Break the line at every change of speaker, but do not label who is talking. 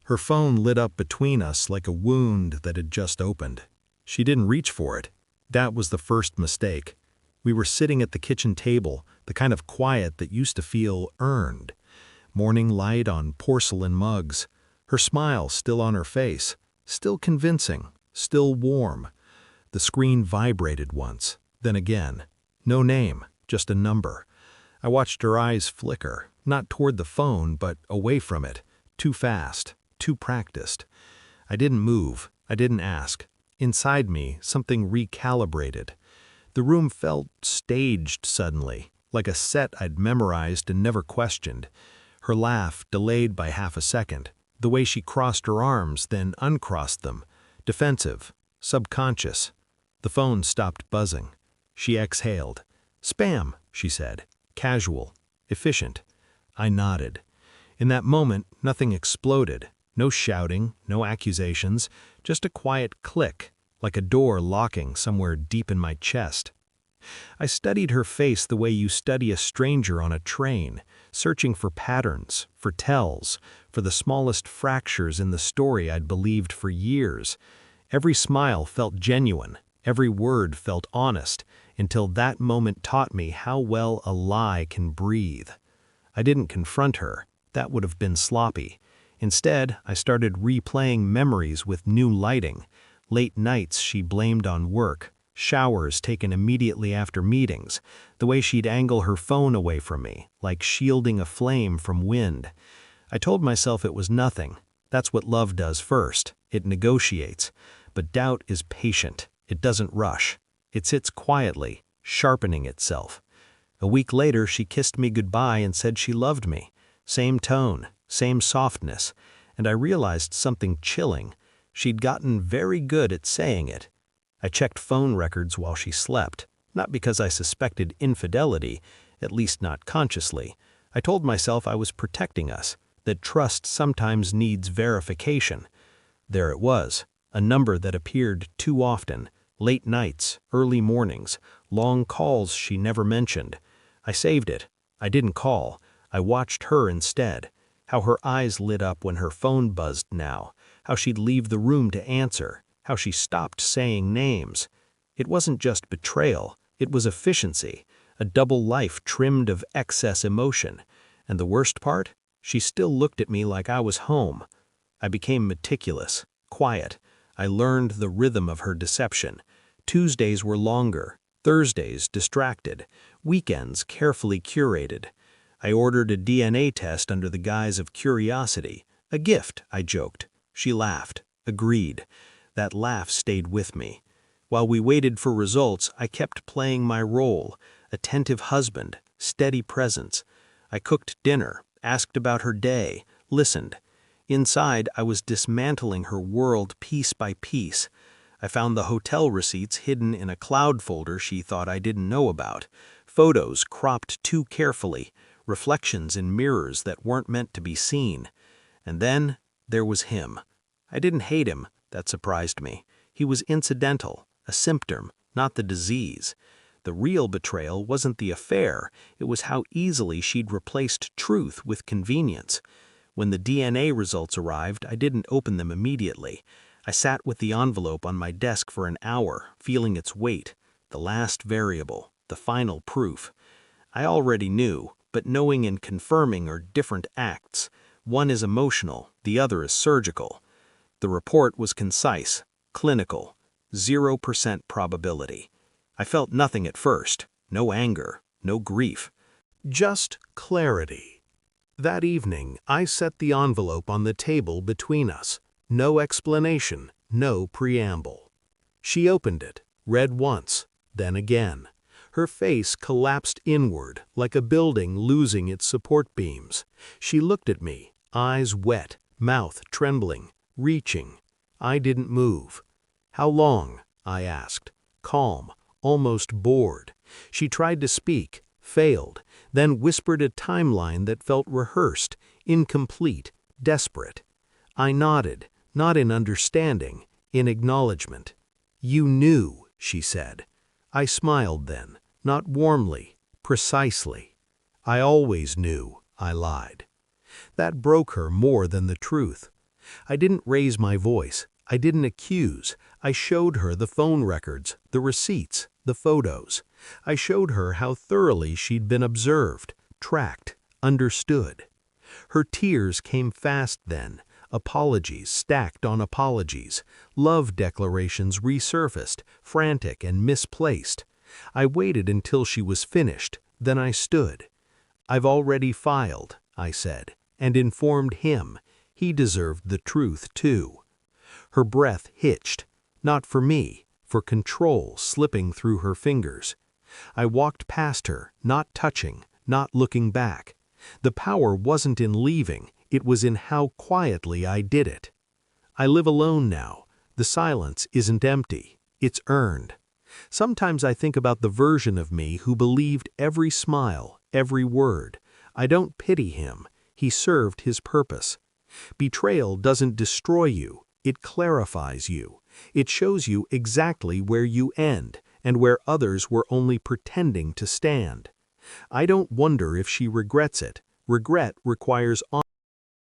Her phone lit up between us like a wound that had just opened. She didn't reach for it. That was the first mistake. We were sitting at the kitchen table, the kind of quiet that used to feel earned. Morning light on porcelain mugs. Her smile still on her face. Still convincing. Still warm. The screen vibrated once. Then again. No name, just a number. I watched her eyes flicker, not toward the phone, but away from it. Too fast. Too practiced. I didn't move. I didn't ask. Inside me, something recalibrated. The room felt staged suddenly, like a set I'd memorized and never questioned. Her laugh delayed by half a second, the way she crossed her arms, then uncrossed them. Defensive, subconscious. The phone stopped buzzing. She exhaled. "Spam," she said. Casual. Efficient. I nodded. In that moment, nothing exploded. No shouting, no accusations, just a quiet click, like a door locking somewhere deep in my chest. I studied her face the way you study a stranger on a train, searching for patterns, for tells, for the smallest fractures in the story I'd believed for years. Every smile felt genuine, every word felt honest, until that moment taught me how well a lie can breathe. I didn't confront her. That would have been sloppy. Instead, I started replaying memories with new lighting. Late nights she blamed on work, showers taken immediately after meetings, the way she'd angle her phone away from me, like shielding a flame from wind. I told myself it was nothing. That's what love does first. It negotiates. But doubt is patient. It doesn't rush. It sits quietly, sharpening itself. A week later, she kissed me goodbye and said she loved me. Same tone, same softness, and I realized something chilling. She'd gotten very good at saying it. I checked phone records while she slept, not because I suspected infidelity, at least not consciously. I told myself I was protecting us, that trust sometimes needs verification. There it was, a number that appeared too often, late nights, early mornings, long calls she never mentioned. I saved it. I didn't call. I watched her instead. How her eyes lit up when her phone buzzed now. How she'd leave the room to answer. How she stopped saying names. It wasn't just betrayal. It was efficiency. A double life trimmed of excess emotion. And the worst part? She still looked at me like I was home. I became meticulous, quiet. I learned the rhythm of her deception. Tuesdays were longer. Thursdays distracted. Weekends carefully curated. I ordered a DNA test under the guise of curiosity. A gift, I joked. She laughed. Agreed. That laugh stayed with me. While we waited for results, I kept playing my role. Attentive husband, steady presence. I cooked dinner, asked about her day, listened. Inside, I was dismantling her world piece by piece. I found the hotel receipts hidden in a cloud folder she thought I didn't know about. Photos cropped too carefully. Reflections in mirrors that weren't meant to be seen. And then there was him. I didn't hate him. That surprised me. He was incidental, a symptom, not the disease. The real betrayal wasn't the affair. It was how easily she'd replaced truth with convenience. When the DNA results arrived, I didn't open them immediately. I sat with the envelope on my desk for an hour, feeling its weight, the last variable, the final proof. I already knew, but knowing and confirming are different acts. One is emotional, the other is surgical. The report was concise, clinical, 0% probability. I felt nothing at first, no anger, no grief. Just clarity. That evening, I set the envelope on the table between us. No explanation, no preamble. She opened it, read once, then again. Her face collapsed inward, like a building losing its support beams. She looked at me, eyes wet, mouth trembling, reaching. I didn't move. "How long?" I asked, calm, almost bored. She tried to speak, failed, then whispered a timeline that felt rehearsed, incomplete, desperate. I nodded, not in understanding, in acknowledgement. "You knew," she said. I smiled then. Not warmly, precisely. "I always knew," I lied. That broke her more than the truth. I didn't raise my voice. I didn't accuse. I showed her the phone records, the receipts, the photos. I showed her how thoroughly she'd been observed, tracked, understood. Her tears came fast then, apologies stacked on apologies, love declarations resurfaced, frantic and misplaced. I waited until she was finished, then I stood. "I've already filed," I said, and informed him. He deserved the truth, too. Her breath hitched, not for me, for control slipping through her fingers. I walked past her, not touching, not looking back. The power wasn't in leaving, it was in how quietly I did it. I live alone now. The silence isn't empty, it's earned. Sometimes I think about the version of me who believed every smile, every word. I don't pity him. He served his purpose. Betrayal doesn't destroy you, it clarifies you. It shows you exactly where you end and where others were only pretending to stand. I don't wonder if she regrets it. Regret requires